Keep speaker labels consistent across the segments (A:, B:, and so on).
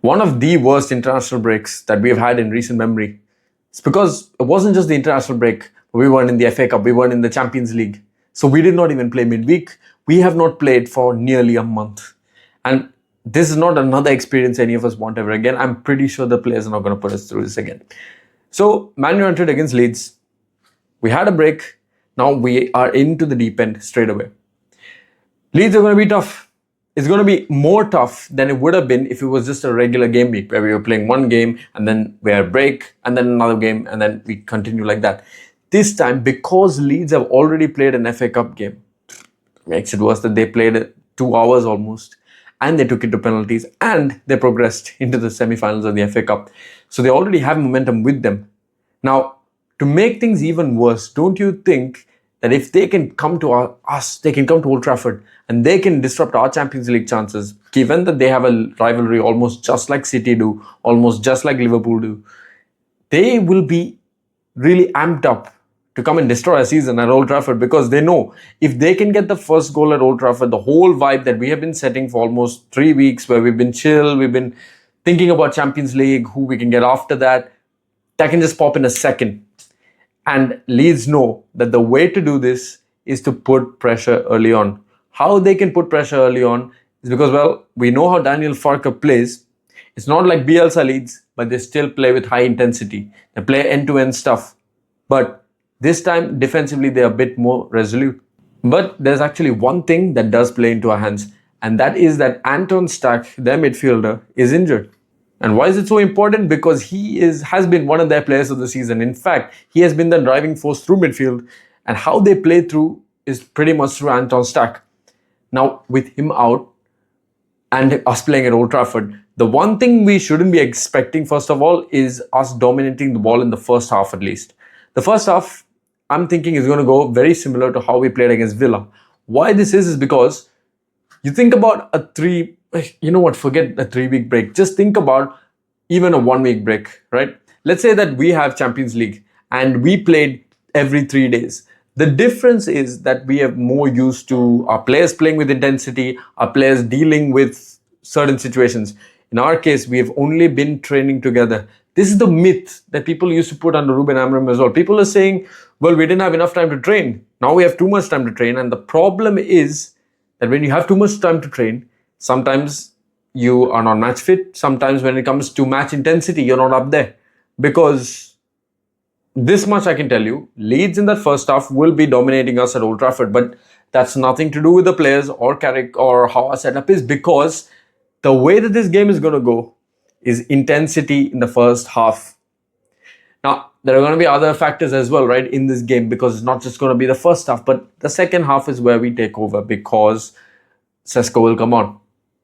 A: One of the worst international breaks that we've had in recent memory. It's because it wasn't just the international break. We weren't in the FA Cup, we weren't in the Champions League. So we did not even play midweek. We have not played for nearly a month. And this is not another experience any of us want ever again. I'm pretty sure the players are not going to put us through this again. So Man United against Leeds. We had a break. Now we are into the deep end straight away. Leeds are going to be tough. It's going to be more tough than it would have been if it was just a regular game week where we were playing one game and then we had a break and then another game and then we continue like that. This time, because Leeds have already played an FA Cup game, makes it worse that they played 2 hours almost and they took it to penalties and they progressed into the semi-finals of the FA Cup. So they already have momentum with them. Now, to make things even worse, don't you think that if they can come to us, they can come to Old Trafford and they can disrupt our Champions League chances, given that they have a rivalry almost just like City do, almost just like Liverpool do, they will be really amped up to come and destroy a season at Old Trafford, because they know if they can get the first goal at Old Trafford, the whole vibe that we have been setting for almost 3 weeks, where we've been chill, we've been thinking about Champions League, who we can get after that can just pop in a second. And Leeds know that the way to do this is to put pressure early on. How they can put pressure early on is because, well, we know how Daniel Farke plays. It's not like Bielsa Leeds, but they still play with high intensity. They play end-to-end stuff. But this time, defensively, they're a bit more resolute. But there's actually one thing that does play into our hands, and that is that Anton Stach, their midfielder, is injured. And why is it so important? Because he has been one of their players of the season. In fact, he has been the driving force through midfield, and how they play through is pretty much through Anton Stach. Now, with him out and us playing at Old Trafford, the one thing we shouldn't be expecting, first of all, is us dominating the ball in the first half at least. The first half, I'm thinking, is going to go very similar to how we played against Villa. Why this is because you think about forget a 3-week break. Just think about even a 1-week break, right? Let's say that we have Champions League and we played every 3 days. The difference is that we are more used to our players playing with intensity, our players dealing with certain situations. In our case, we have only been training together. This is the myth that people used to put under Ruben Amorim as well. People are saying, well, we didn't have enough time to train. Now we have too much time to train. And the problem is that when you have too much time to train, sometimes you are not match fit. Sometimes when it comes to match intensity, you're not up there. Because this much I can tell you, Leeds in that first half will be dominating us at Old Trafford. But that's nothing to do with the players or Carrick or how our setup is, because the way that this game is going to go is intensity in the first half. Now, there are going to be other factors as well, right, in this game, because it's not just going to be the first half, but the second half is where we take over, because Sesko will come on.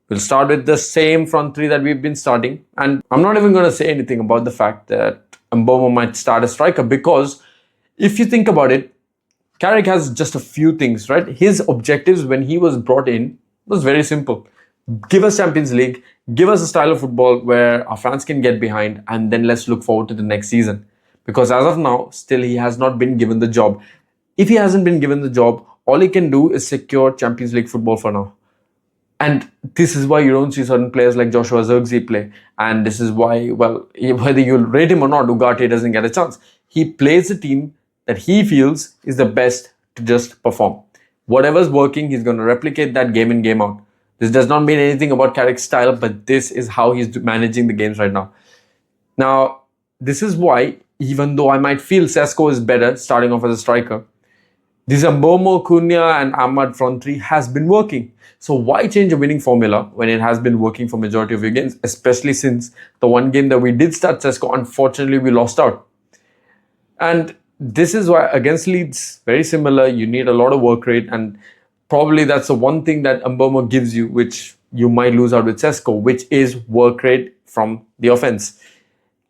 A: We'll start with the same front three that we've been starting. And I'm not even going to say anything about the fact that Mbeumo might start a striker, because if you think about it, Carrick has just a few things, right? His objectives when he was brought in was very simple. Give us Champions League, give us a style of football where our fans can get behind, and then let's look forward to the next season. Because as of now, still he has not been given the job. If he hasn't been given the job, all he can do is secure Champions League football for now. And this is why you don't see certain players like Joshua Zirkzee play. And this is why, well, whether you rate him or not, Ugarte doesn't get a chance. He plays a team that he feels is the best to just perform. Whatever's working, he's going to replicate that game in, game out. This does not mean anything about Carrick's style, but this is how he's managing the games right now. Now, this is why, even though I might feel Sesko is better starting off as a striker, this Mbeumo, Cunha and Ahmad front three has been working. So why change a winning formula when it has been working for majority of your games, especially since the one game that we did start Sesko, unfortunately we lost out. And this is why against Leeds, very similar, you need a lot of work rate, and probably that's the one thing that Mbeumo gives you, which you might lose out with Sesko, which is work rate from the offense.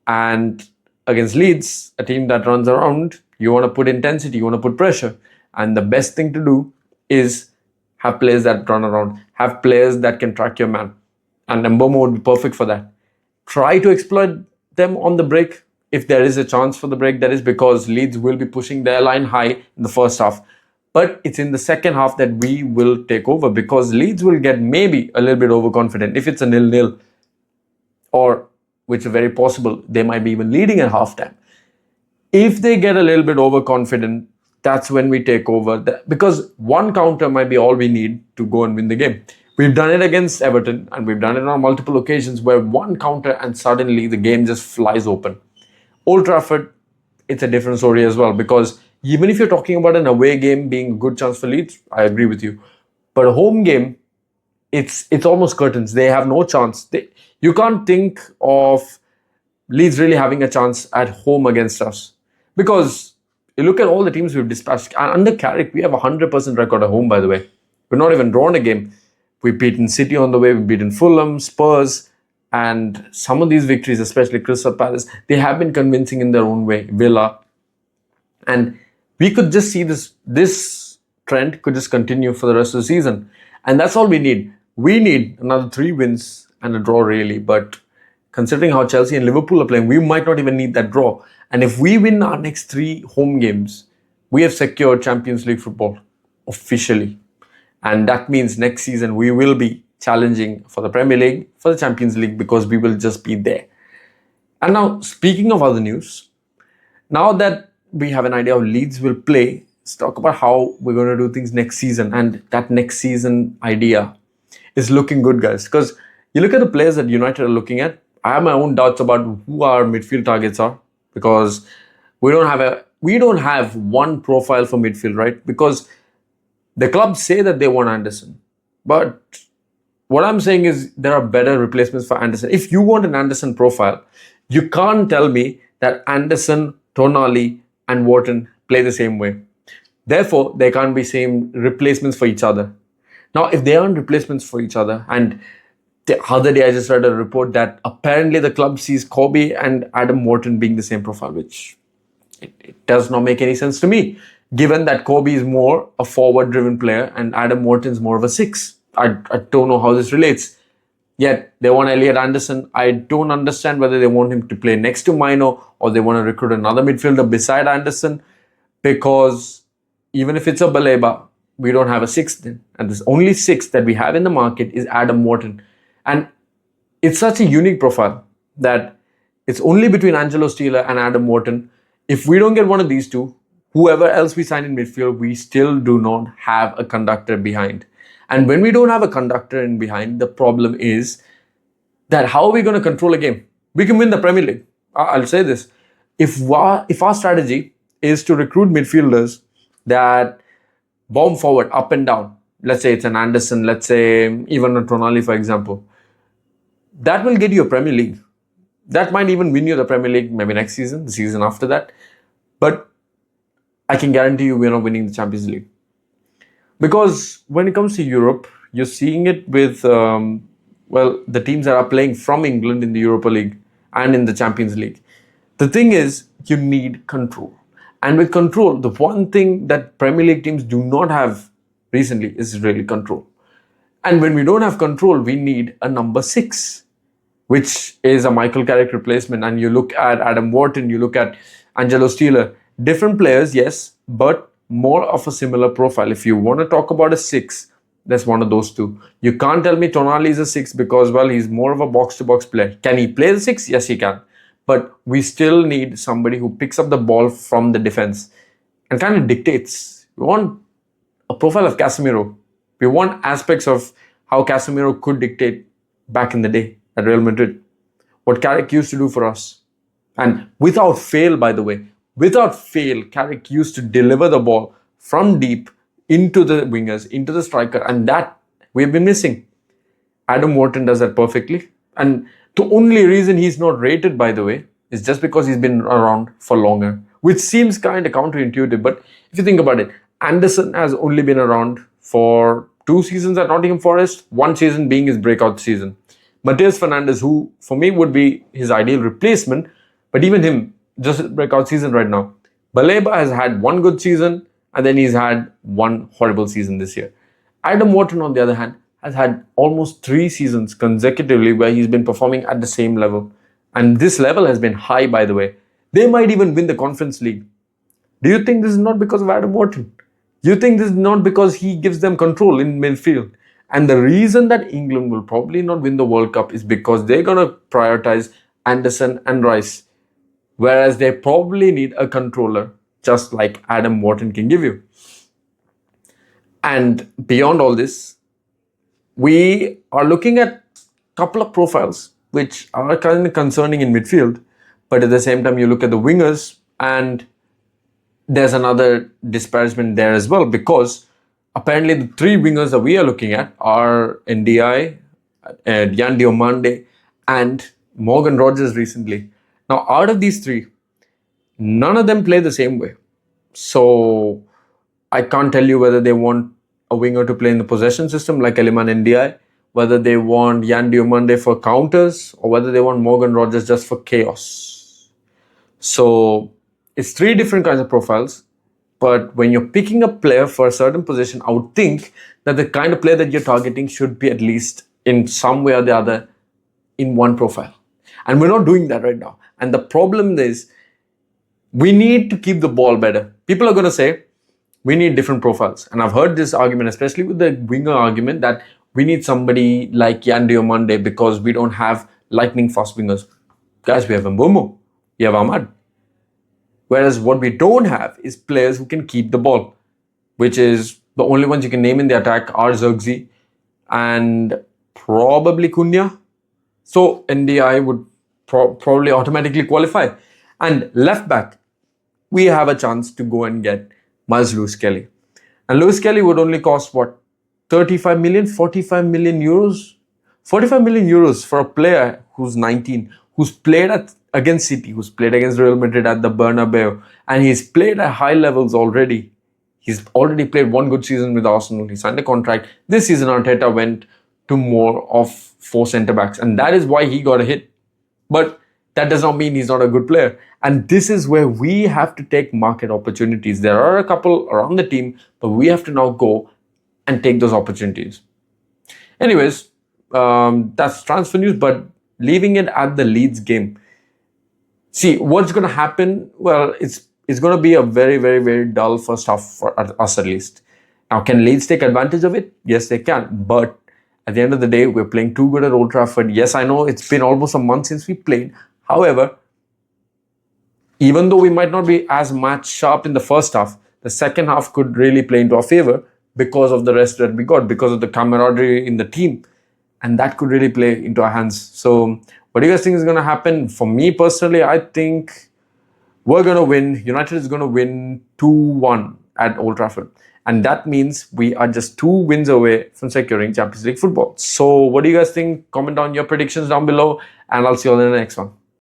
A: And against Leeds, a team that runs around, you want to put intensity, you want to put pressure. And the best thing to do is have players that run around, have players that can track your man. And Mbeumo would be perfect for that. Try to exploit them on the break if there is a chance for the break, that is, because Leeds will be pushing their line high in the first half. But it's in the second half that we will take over, because Leeds will get maybe a little bit overconfident if it's a 0-0. or which is very possible, they might be even leading at halftime. If they get a little bit overconfident, that's when we take over. Because one counter might be all we need to go and win the game. We've done it against Everton, and we've done it on multiple occasions where one counter and suddenly the game just flies open. Old Trafford, it's a different story as well, because even if you're talking about an away game being a good chance for Leeds, I agree with you. But a home game, it's almost curtains. They have no chance. You can't think of Leeds really having a chance at home against us. Because you look at all the teams we've dispatched. Under Carrick, we have a 100% record at home, by the way. We're not even drawn a game. We've beaten City on the way. We've beaten Fulham, Spurs. And some of these victories, especially Crystal Palace, they have been convincing in their own way. Villa. And we could just see this trend could just continue for the rest of the season. And that's all we need. We need another 3 wins and a draw, really. But considering how Chelsea and Liverpool are playing, we might not even need that draw. And if we win our next 3 home games, we have secured Champions League football officially. And that means next season we will be challenging for the Premier League, for the Champions League, because we will just be there. And now, speaking of other news, now that we have an idea of Leeds will play, let's talk about how we're going to do things next season. And that next season idea is looking good, guys. Because you look at the players that United are looking at, I have my own doubts about who our midfield targets are, because we don't have one profile for midfield, right? Because the clubs say that they want Anderson, but what I'm saying is there are better replacements for Anderson. If you want an Anderson profile, you can't tell me that Anderson, Tonali, and Wharton play the same way. Therefore, there can't be same replacements for each other. Now, if they aren't replacements for each other, and the other day I just read a report that apparently the club sees Kobe and Adam Wharton being the same profile, which it does not make any sense to me, given that Kobe is more a forward-driven player and Adam Wharton is more of a 6. I don't know how this relates. Yet, they want Elliot Anderson. I don't understand whether they want him to play next to Mino or they want to recruit another midfielder beside Anderson, because even if it's a Baleba, we don't have a 6th then. And this only 6th that we have in the market is Adam Wharton. And it's such a unique profile that it's only between Angelo Steeler and Adam Wharton. If we don't get one of these two, whoever else we sign in midfield, we still do not have a conductor behind. And when we don't have a conductor in behind, the problem is that how are we going to control a game? We can win the Premier League. I'll say this. If our strategy is to recruit midfielders that bomb forward, up and down, let's say it's an Anderson, let's say even a Tonali, for example, that will get you a Premier League. That might even win you the Premier League maybe next season, the season after that. But I can guarantee you we're not winning the Champions League. Because when it comes to Europe, you're seeing it with, the teams that are playing from England in the Europa League and in the Champions League. The thing is, you need control. And with control, the one thing that Premier League teams do not have recently is really control. And when we don't have control, we need a number 6, which is a Michael Carrick replacement. And you look at Adam Wharton, you look at Angelo Steeler, different players, yes, but more of a similar profile. If you want to talk about a 6, that's one of those two. You can't tell me Tonali is a 6 because, well, he's more of a box-to-box player. Can he play the 6? Yes, he can. But we still need somebody who picks up the ball from the defense and kind of dictates. We want a profile of Casemiro. We want aspects of how Casemiro could dictate back in the day at Real Madrid. What Carrick used to do for us. And without fail, by the way, Carrick used to deliver the ball from deep into the wingers, into the striker, and that we've been missing. Adam Wharton does that perfectly. And the only reason he's not rated, by the way, is just because he's been around for longer, which seems kind of counterintuitive. But if you think about it, Anderson has only been around for 2 seasons at Nottingham Forest, 1 season being his breakout season. Mateus Fernandes, who for me would be his ideal replacement, but even him, just a breakout season right now. Baleba has had 1 good season and then he's had 1 horrible season this year. Adam Wharton, on the other hand, has had almost 3 seasons consecutively where he's been performing at the same level. And this level has been high, by the way. They might even win the Conference League. Do you think this is not because of Adam Wharton? Do you think this is not because he gives them control in midfield? And the reason that England will probably not win the World Cup is because they're going to prioritize Anderson and Rice, whereas they probably need a controller, just like Adam Wharton can give you. And beyond all this, we are looking at a couple of profiles which are kind of concerning in midfield, but at the same time, you look at the wingers, and there's another disparagement there as well, because apparently the three wingers that we are looking at are NDI, Yan Diomande, and Morgan Rogers recently. Now, out of these three, none of them play the same way. So I can't tell you whether they want a winger to play in the possession system like Eliman NDI, whether they want Yan Diomande for counters, or whether they want Morgan Rogers just for chaos. So it's three different kinds of profiles. But when you're picking a player for a certain position, I would think that the kind of player that you're targeting should be at least in some way or the other in one profile. And we're not doing that right now. And the problem is, we need to keep the ball better. People are going to say, we need different profiles. And I've heard this argument, especially with the winger argument, that we need somebody like Yan Diomande because we don't have lightning fast wingers. Guys, we have Mbomo, we have Ahmad. Whereas what we don't have is players who can keep the ball, which is the only ones you can name in the attack are Zirkzee and probably Cunha. So NDI would probably automatically qualify. And left back, we have a chance to go and get Miles Lewis-Kelly. And Lewis-Kelly would only cost, what, 35 million, 45 million euros? 45 million euros for a player who's 19, who's played against City, who's played against Real Madrid at the Bernabeu, and he's played at high levels already. He's already played one good season with Arsenal. He signed a contract. This season, Arteta went to more of 4 centre-backs, and that is why he got a hit. But that does not mean he's not a good player. And this is where we have to take market opportunities. There are a couple around the team, but we have to now go and take those opportunities. Anyways, that's transfer news, but leaving it at the Leeds game. See, what's going to happen? Well, it's going to be a very, very, very dull first half for us at least. Now, can Leeds take advantage of it? Yes, they can. But at the end of the day, we're playing too good at Old Trafford. Yes, I know it's been almost a month since we played. However, even though we might not be as match sharp in the first half, the second half could really play into our favor because of the rest that we got, because of the camaraderie in the team. And that could really play into our hands. So what do you guys think is going to happen? For me personally, I think we're going to win. United is going to win 2-1 at Old Trafford. And that means we are just 2 wins away from securing Champions League football. So what do you guys think? Comment on your predictions down below, and I'll see you on the next one.